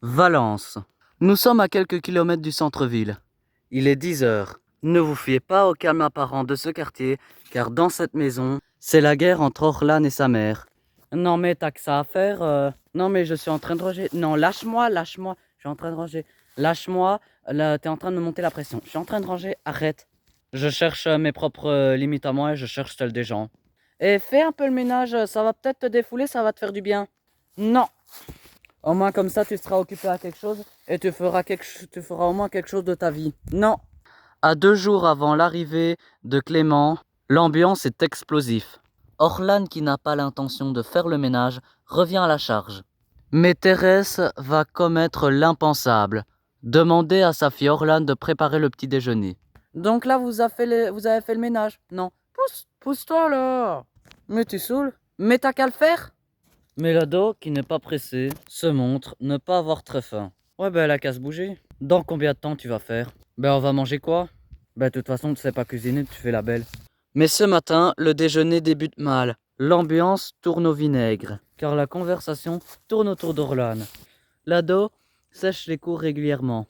Valence. Nous sommes à quelques kilomètres du centre-ville. Il est 10 heures. Ne vous fiez pas au calme apparent de ce quartier, car dans cette maison, c'est la guerre entre Orlan et sa mère. Non mais t'as que ça à faire. Non mais je suis en train de ranger. Non, lâche-moi. Je suis en train de ranger. Lâche-moi. Là, t'es en train de me monter la pression. Je suis en train de ranger. Arrête. Je cherche mes propres limites à moi et je cherche celles des gens. Et fais un peu le ménage. Ça va peut-être te défouler, ça va te faire du bien. Non. Au moins comme ça, tu seras occupé à quelque chose et tu feras au moins quelque chose de ta vie. Non. À 2 jours avant l'arrivée de Clément, l'ambiance est explosive. Orlan, qui n'a pas l'intention de faire le ménage, revient à la charge. Mais Thérèse va commettre l'impensable. Demander à sa fille Orlan de préparer le petit déjeuner. Donc là, vous avez fait le ménage? Non. Pousse-toi là. Mais tu saoules. Mais t'as qu'à le faire. Mais l'ado, qui n'est pas pressé, se montre ne pas avoir très faim. Ouais, ben elle a qu'à se bouger. Dans combien de temps tu vas faire? Ben on va manger quoi? Ben de toute façon, tu sais pas cuisiner, tu fais la belle. Mais ce matin, le déjeuner débute mal. L'ambiance tourne au vinaigre, car la conversation tourne autour d'Orlan. L'ado sèche les cours régulièrement.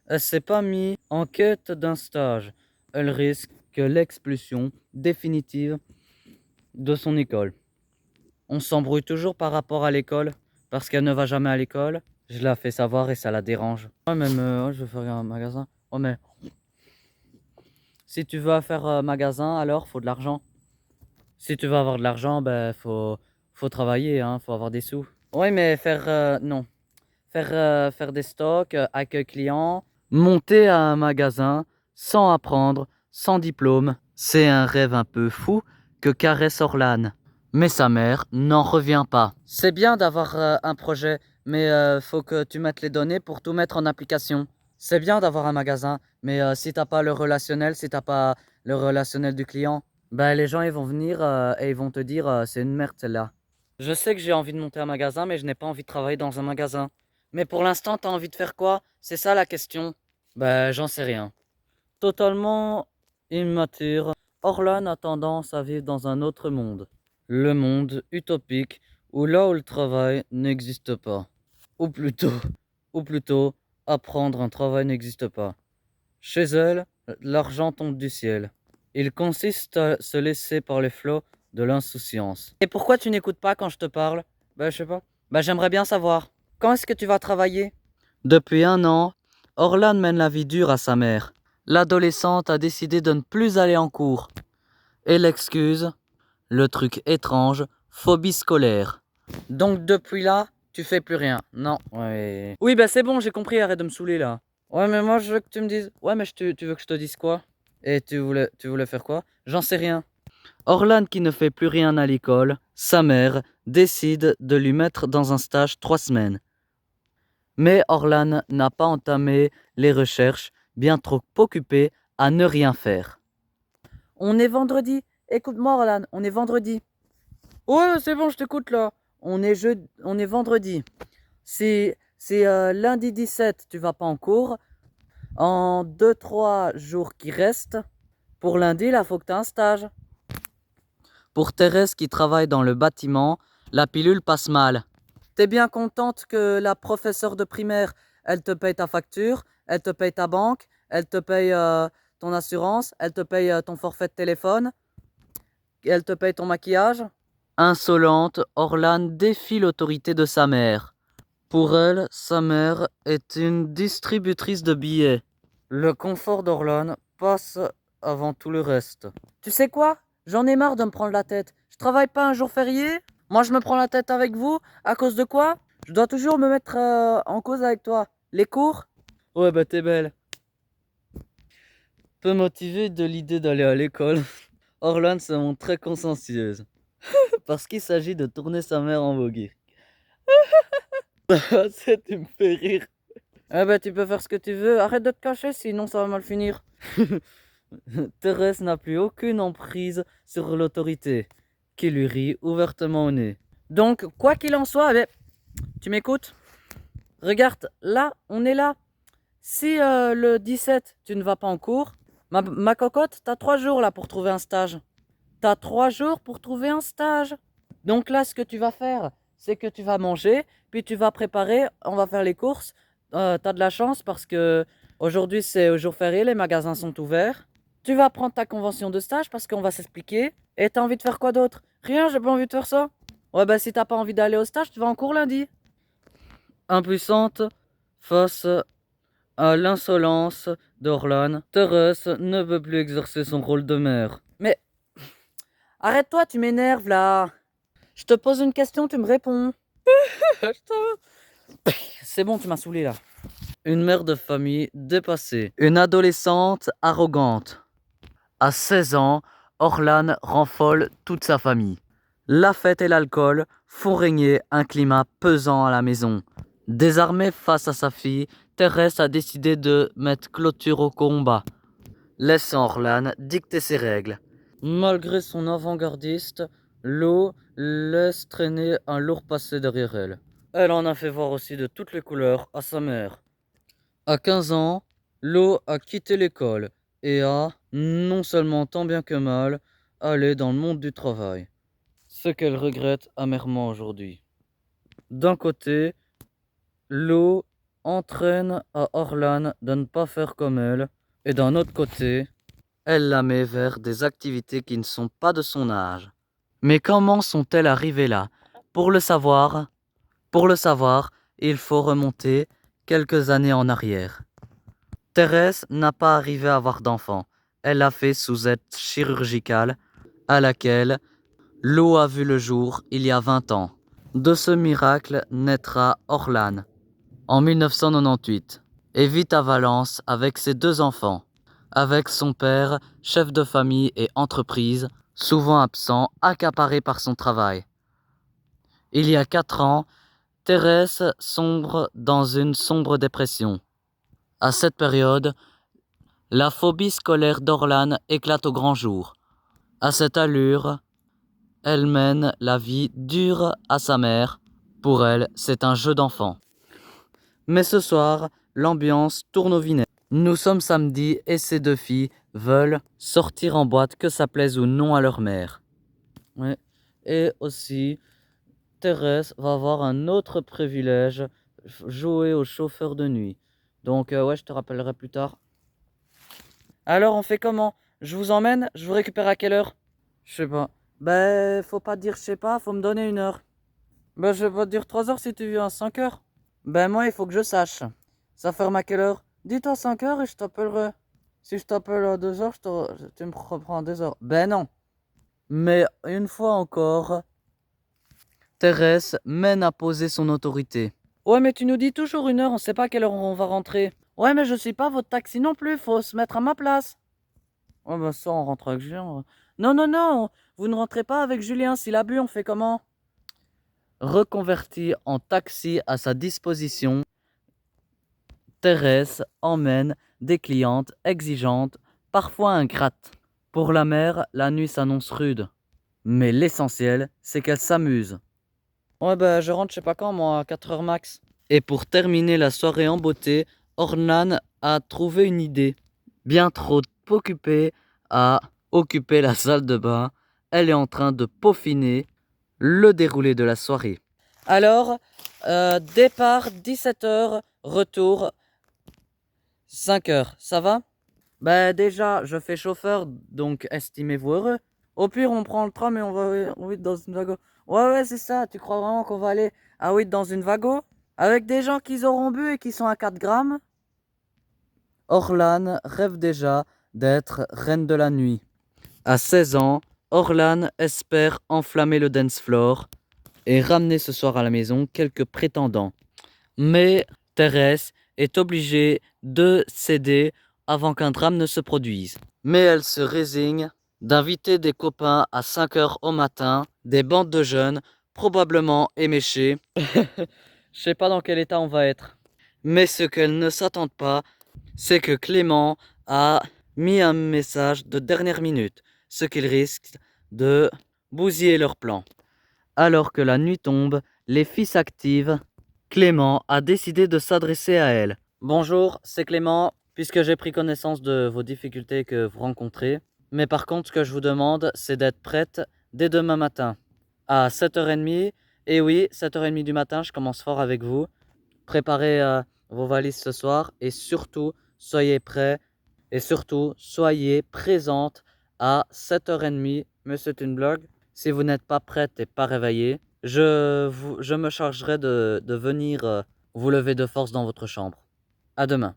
Elle s'est pas mise en quête d'un stage. Elle risque l'expulsion définitive de son école. On s'embrouille toujours par rapport à l'école, parce qu'elle ne va jamais à l'école. Je la fais savoir et ça la dérange. Ouais, même, je veux faire un magasin. Ouais, mais si tu veux faire un magasin, alors faut de l'argent. Si tu veux avoir de l'argent, ben faut travailler, hein, faut avoir des sous. Oui, mais non. Faire des stocks, accueil client, monter à un magasin sans apprendre, sans diplôme, c'est un rêve un peu fou que caresse Orlan. Mais sa mère n'en revient pas. C'est bien d'avoir un projet, mais faut que tu mettes les données pour tout mettre en application. C'est bien d'avoir un magasin, mais si t'as pas le relationnel, si t'as pas le relationnel du client, ben les gens ils vont venir et ils vont te dire c'est une merde celle-là. Je sais que j'ai envie de monter un magasin, mais je n'ai pas envie de travailler dans un magasin. Mais pour l'instant, t'as envie de faire quoi? C'est ça la question. Ben, j'en sais rien. Totalement immature, Orlan a tendance à vivre dans un autre monde. Le monde utopique où là où le travail n'existe pas. Ou plutôt, ou plutôt, apprendre un travail n'existe pas. Chez elle, l'argent tombe du ciel. Il consiste à se laisser par les flots de l'insouciance. Et pourquoi tu n'écoutes pas quand je te parle? Ben, je sais pas. Ben, j'aimerais bien savoir. Quand est-ce que tu vas travailler? Depuis 1 an, Orlan mène la vie dure à sa mère. L'adolescente a décidé de ne plus aller en cours. Et l'excuse, le truc étrange, phobie scolaire. Donc depuis là, tu fais plus rien? Non. Ouais. Oui, ben c'est bon, j'ai compris, arrête de me saouler là. Ouais, mais moi je veux que tu me dises. Ouais, mais tu veux que je te dise quoi? Et tu voulais faire quoi? J'en sais rien. Orlan, qui ne fait plus rien à l'école, sa mère décide de lui mettre dans un stage 3 semaines. Mais Orlan n'a pas entamé les recherches, bien trop occupé à ne rien faire. On est vendredi. Écoute-moi, Orlan, on est vendredi. Ouais, c'est bon, je t'écoute là. On est vendredi. C'est lundi 17, tu vas pas en cours. En 2-3 jours qui restent, pour lundi, là, faut que tu aies un stage. Pour Thérèse qui travaille dans le bâtiment, la pilule passe mal. T'es bien contente que la professeure de primaire, elle te paye ta facture, elle te paye ta banque, elle te paye ton assurance, elle te paye ton forfait de téléphone, elle te paye ton maquillage? Insolente, Orlan défie l'autorité de sa mère. Pour elle, sa mère est une distributrice de billets. Le confort d'Orlan passe avant tout le reste. Tu sais quoi? J'en ai marre de me prendre la tête. Je travaille pas un jour férié. Moi, je me prends la tête avec vous. À cause de quoi? Je dois toujours me mettre en cause avec toi. Les cours? Ouais, bah t'es belle. Peu motivée de l'idée d'aller à l'école, Orlan se montre très consciencieuse. Parce qu'il s'agit de tourner sa mère en voguer. Tu me fais rire. Ah bah tu peux faire ce que tu veux. Arrête de te cacher, sinon ça va mal finir. Thérèse n'a plus aucune emprise sur l'autorité, qui lui rit ouvertement au nez. Donc, quoi qu'il en soit, tu m'écoutes? Regarde, là, on est là. Si le 17, tu ne vas pas en cours, ma cocotte, t'as 3 jours là pour trouver un stage. T'as 3 jours pour trouver un stage. Donc là, ce que tu vas faire, c'est que tu vas manger, puis tu vas préparer, on va faire les courses. T'as de la chance parce que aujourd'hui c'est jour férié, les magasins sont ouverts. Tu vas prendre ta convention de stage parce qu'on va s'expliquer. Et t'as envie de faire quoi d'autre? Rien, j'ai pas envie de faire ça. Ouais, bah si t'as pas envie d'aller au stage, tu vas en cours lundi. Impuissante face à l'insolence d'Orlan, Thérèse ne veut plus exercer son rôle de mère. Mais arrête-toi, tu m'énerves là. Je te pose une question, tu me réponds. C'est bon, tu m'as saoulé là. Une mère de famille dépassée. Une adolescente arrogante. À 16 ans, Orlan rend folle toute sa famille. La fête et l'alcool font régner un climat pesant à la maison. Désarmée face à sa fille, Thérèse a décidé de mettre clôture au combat, laissant Orlan dicter ses règles. Malgré son avant-gardiste, Lo laisse traîner un lourd passé derrière elle. Elle en a fait voir aussi de toutes les couleurs à sa mère. À 15 ans, Lo a quitté l'école et a, non seulement tant bien que mal, allé dans le monde du travail. Ce qu'elle regrette amèrement aujourd'hui. D'un côté, Lo entraîne à Orlan de ne pas faire comme elle, et d'un autre côté, elle la met vers des activités qui ne sont pas de son âge. Mais comment sont-elles arrivées là? Pour le savoir, il faut remonter quelques années en arrière. Thérèse n'a pas arrivé à avoir d'enfant. Elle l'a fait sous aide chirurgicale à laquelle Lo a vu le jour il y a 20 ans. De ce miracle naîtra Orlan en 1998 et vit à Valence avec ses 2 enfants. Avec son père, chef de famille et entreprise, souvent absent, accaparé par son travail. Il y a 4 ans, Thérèse sombre dans une sombre dépression. À cette période, la phobie scolaire d'Orlan éclate au grand jour. À cette allure, elle mène la vie dure à sa mère. Pour elle, c'est un jeu d'enfant. Mais ce soir, l'ambiance tourne au vinaigre. Nous sommes samedi et ces 2 filles veulent sortir en boîte, que ça plaise ou non à leur mère. Ouais. Et aussi, Thérèse va avoir un autre privilège, jouer au chauffeur de nuit. Donc ouais, je te rappellerai plus tard. Alors on fait comment? Je vous emmène? Je vous récupère à quelle heure? Je sais pas. Ben, faut pas dire je sais pas, faut me donner une heure. Ben, je vais pas te dire 3 heures si tu viens à 5 heures. Ben, moi, il faut que je sache. Ça ferme à quelle heure? Dis-toi 5 heures et je t'appellerai. Si je t'appelle à 2 heures, tu me reprends à 2 heures. Ben non. Mais une fois encore, Thérèse mène à poser son autorité. Ouais, mais tu nous dis toujours une heure, on sait pas à quelle heure on va rentrer. Ouais, mais je suis pas votre taxi non plus, faut se mettre à ma place. Ouais, ben ça, on rentre avec Julien. Non, non, non, vous ne rentrez pas avec Julien. S'il a bu, on fait comment? Reconvertie en taxi à sa disposition, Thérèse emmène des clientes exigeantes, parfois ingrates. Pour la mère, la nuit s'annonce rude. Mais l'essentiel, c'est qu'elle s'amuse. Ouais, ben je rentre je sais pas quand, moi, à 4 heures max. Et pour terminer la soirée en beauté, Orlan a trouvé une idée. Bien trop occupée à occuper la salle de bain, elle est en train de peaufiner le déroulé de la soirée. Alors, départ 17h, retour 5h, ça va? Ben déjà, je fais chauffeur, donc estimez-vous heureux. Au pire, on prend le tram et on va oui, dans une wago. Ouais, ouais, c'est ça, tu crois vraiment qu'on va aller oui, dans une wago? Avec des gens qui auront bu et qui sont à 4 grammes? Orlan rêve déjà d'être reine de la nuit. À 16 ans, Orlan espère enflammer le dance floor et ramener ce soir à la maison quelques prétendants. Mais Thérèse est obligée de céder avant qu'un drame ne se produise. Mais elle se résigne d'inviter des copains à 5 heures au matin, des bandes de jeunes, probablement éméchés. Je sais pas dans quel état on va être. Mais ce qu'elle ne s'attend pas, c'est que Clément a mis un message de dernière minute, ce qu'il risque de bousiller leur plan. Alors que la nuit tombe, les filles s'activent. Clément a décidé de s'adresser à elle. Bonjour, c'est Clément. Puisque j'ai pris connaissance de vos difficultés que vous rencontrez, mais par contre, ce que je vous demande, c'est d'être prête dès demain matin. À 7h30, Et oui, 7h30 du matin, je commence fort avec vous. Préparez vos valises ce soir et surtout, soyez prêts et surtout, soyez présente à 7h30. Mais c'est une blague. Si vous n'êtes pas prête et pas réveillée, je me chargerai de venir vous lever de force dans votre chambre. À demain.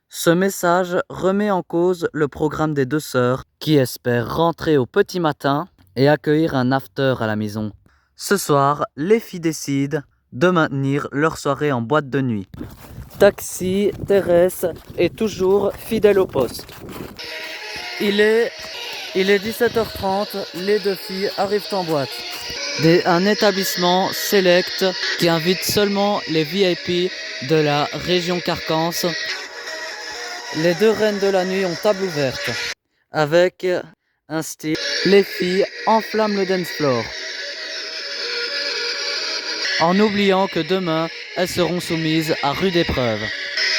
Ce message remet en cause le programme des deux sœurs qui espèrent rentrer au petit matin et accueillir un after à la maison. Ce soir, les filles décident de maintenir leur soirée en boîte de nuit. Taxi, Thérèse est toujours fidèle au poste. Il est 17h30, les deux filles arrivent en boîte. Un établissement select qui invite seulement les VIP de la région Carcance. Les deux reines de la nuit ont table ouverte. Avec un style, les filles enflamment le dance floor. En oubliant que demain, elles seront soumises à rude épreuve.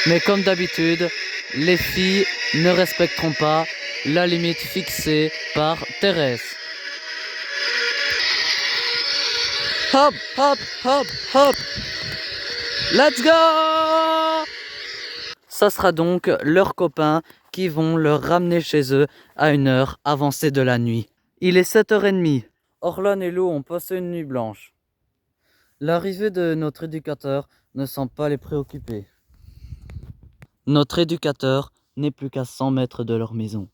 Mais comme d'habitude, les filles ne respecteront pas la limite fixée par Thérèse. Hop, hop, hop, hop. Let's go! Ça sera donc leurs copains qui vont leur ramener chez eux à une heure avancée de la nuit. Il est 7h30. Orlan et Lou ont passé une nuit blanche. L'arrivée de notre éducateur ne semble pas les préoccuper. Notre éducateur n'est plus qu'à 100 mètres de leur maison,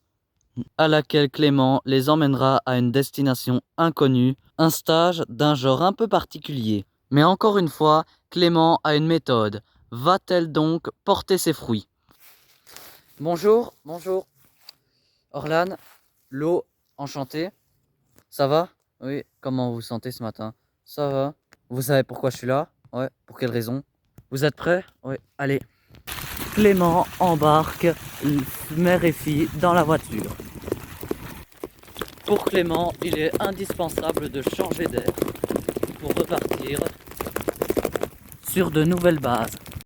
à laquelle Clément les emmènera à une destination inconnue, un stage d'un genre un peu particulier. Mais encore une fois, Clément a une méthode. Va-t-elle donc porter ses fruits? Bonjour, bonjour. Orlan, Lo, enchanté. Ça va? Oui, comment vous vous sentez ce matin? Ça va. Vous savez pourquoi je suis là? Ouais, pour quelle raison? Vous êtes prêts? Oui, allez. Clément embarque mère et fille dans la voiture. Pour Clément, il est indispensable de changer d'air pour repartir sur de nouvelles bases.